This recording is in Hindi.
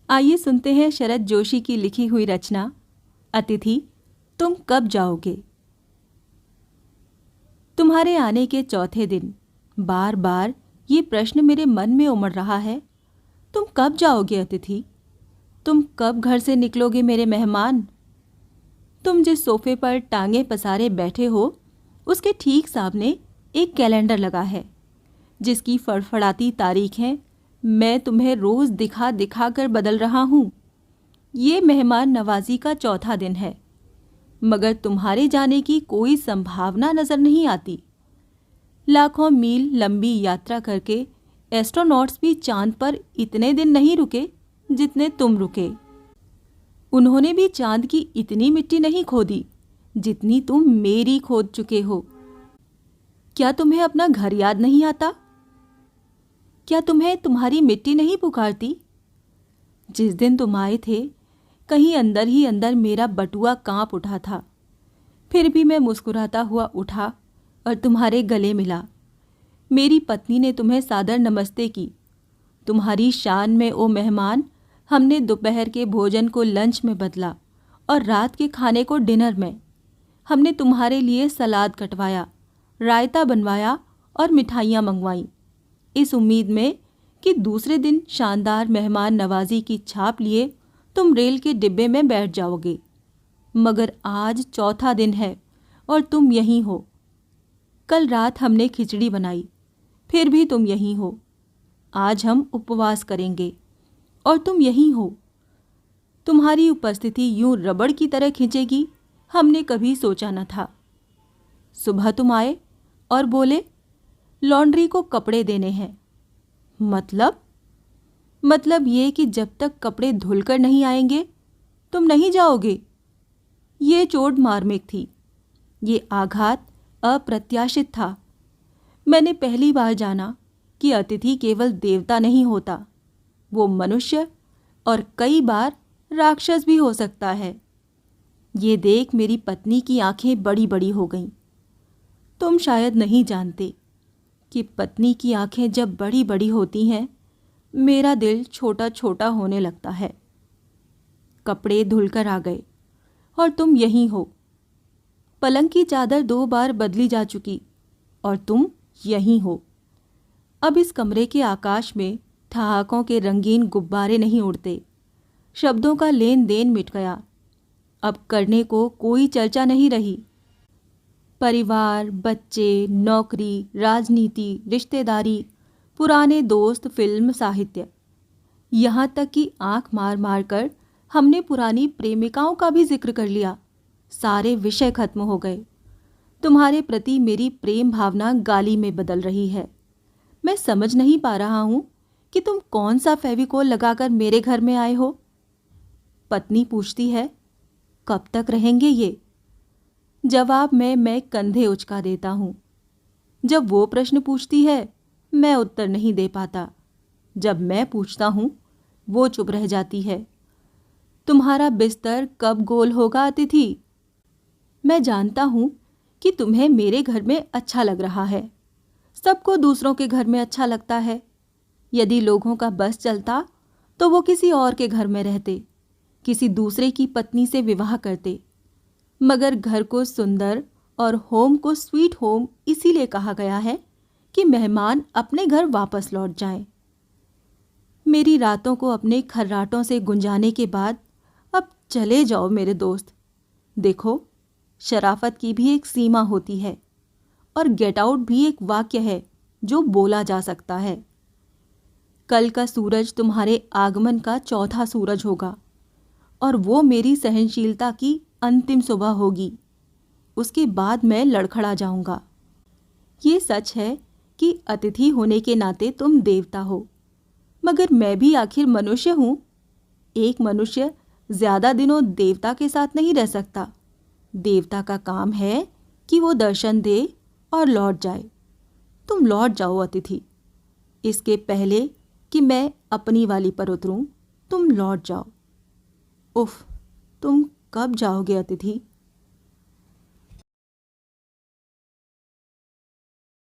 आइए सुनते हैं शरद जोशी की लिखी हुई रचना अतिथि, तुम कब जाओगे। तुम्हारे आने के चौथे दिन बार बार ये प्रश्न मेरे मन में उमड़ रहा है। तुम कब जाओगे अतिथि? तुम कब घर से निकलोगे मेरे मेहमान? तुम जिस सोफे पर टांगे पसारे बैठे हो, उसके ठीक सामने एक कैलेंडर लगा है, जिसकी फड़फड़ाती तारीखें मैं तुम्हें रोज़ दिखा दिखा कर बदल रहा हूँ। ये मेहमान नवाजी का चौथा दिन है, मगर तुम्हारे जाने की कोई संभावना नज़र नहीं आती। लाखों मील लंबी यात्रा करके एस्ट्रोनॉट्स भी चांद पर इतने दिन नहीं रुके जितने तुम रुके। उन्होंने भी चांद की इतनी मिट्टी नहीं खोदी जितनी तुम मेरी खोद चुके हो। क्या तुम्हें अपना घर याद नहीं आता? क्या तुम्हें तुम्हारी मिट्टी नहीं पुकारती? जिस दिन तुम आए थे, कहीं अंदर ही अंदर मेरा बटुआ कांप उठा था। फिर भी मैं मुस्कुराता हुआ उठा और तुम्हारे गले मिला। मेरी पत्नी ने तुम्हें सादर नमस्ते की। तुम्हारी शान में ओ मेहमान, हमने दोपहर के भोजन को लंच में बदला और रात के खाने को डिनर में। हमने तुम्हारे लिए सलाद कटवाया, रायता बनवाया और मिठाइयाँ मंगवाईं, इस उम्मीद में कि दूसरे दिन शानदार मेहमान नवाजी की छाप लिए तुम रेल के डिब्बे में बैठ जाओगे। मगर आज चौथा दिन है और तुम यहीं हो। कल रात हमने खिचड़ी बनाई, फिर भी तुम यहीं हो। आज हम उपवास करेंगे और तुम यहीं हो। तुम्हारी उपस्थिति यूं रबड़ की तरह खींचेगी, हमने कभी सोचा न था। सुबह तुम आए और बोले, लॉन्ड्री को कपड़े देने हैं। मतलब ये कि जब तक कपड़े धुलकर नहीं आएंगे तुम नहीं जाओगे। ये चोट मार्मिक थी। ये आघात अप्रत्याशित था। मैंने पहली बार जाना कि अतिथि केवल देवता नहीं होता, वो मनुष्य और कई बार राक्षस भी हो सकता है। ये देख मेरी पत्नी की आंखें बड़ी बड़ी हो गईं। तुम शायद नहीं जानते कि पत्नी की आंखें जब बड़ी बड़ी होती हैं, मेरा दिल छोटा छोटा होने लगता है। कपड़े धुलकर आ गए और तुम यहीं हो। पलंग की चादर 2 बार बदली जा चुकी और तुम यहीं हो। अब इस कमरे के आकाश में ठहाकों के रंगीन गुब्बारे नहीं उड़ते। शब्दों का लेन देन मिट गया। अब करने को कोई चर्चा नहीं रही। परिवार, बच्चे, नौकरी, राजनीति, रिश्तेदारी, पुराने दोस्त, फिल्म, साहित्य, यहाँ तक कि आंख मार मार कर हमने पुरानी प्रेमिकाओं का भी जिक्र कर लिया। सारे विषय खत्म हो गए। तुम्हारे प्रति मेरी प्रेम भावना गाली में बदल रही है। मैं समझ नहीं पा रहा हूँ कि तुम कौन सा फेविकोल लगाकर मेरे घर में आए हो। पत्नी पूछती है, कब तक रहेंगे ये? जवाब में मैं कंधे उचका देता हूँ। जब वो प्रश्न पूछती है, मैं उत्तर नहीं दे पाता। जब मैं पूछता हूँ, वो चुप रह जाती है। तुम्हारा बिस्तर कब गोल होगा अतिथि? मैं जानता हूँ कि तुम्हें मेरे घर में अच्छा लग रहा है। सबको दूसरों के घर में अच्छा लगता है। यदि लोगों का बस चलता तो वो किसी और के घर में रहते, किसी दूसरे की पत्नी से विवाह करते। मगर घर को सुंदर और होम को स्वीट होम इसीलिए कहा गया है कि मेहमान अपने घर वापस लौट जाएं। मेरी रातों को अपने खर्राटों से गुंजाने के बाद अब चले जाओ मेरे दोस्त। देखो, शराफत की भी एक सीमा होती है और गेट आउट भी एक वाक्य है जो बोला जा सकता है। कल का सूरज तुम्हारे आगमन का चौथा सूरज होगा और वो मेरी सहनशीलता की अंतिम सुबह होगी। उसके बाद मैं लड़खड़ा जाऊंगा। ये सच है कि अतिथि होने के नाते तुम देवता हो, मगर मैं भी आखिर मनुष्य हूँ। एक मनुष्य ज्यादा दिनों देवता के साथ नहीं रह सकता। देवता का काम है कि वो दर्शन दे और लौट जाए। तुम लौट जाओ अतिथि। इसके पहले कि मैं अपनी वाली पर उतरूं, तुम लौट जाओ। उफ, तुम कब जाओगे अतिथि?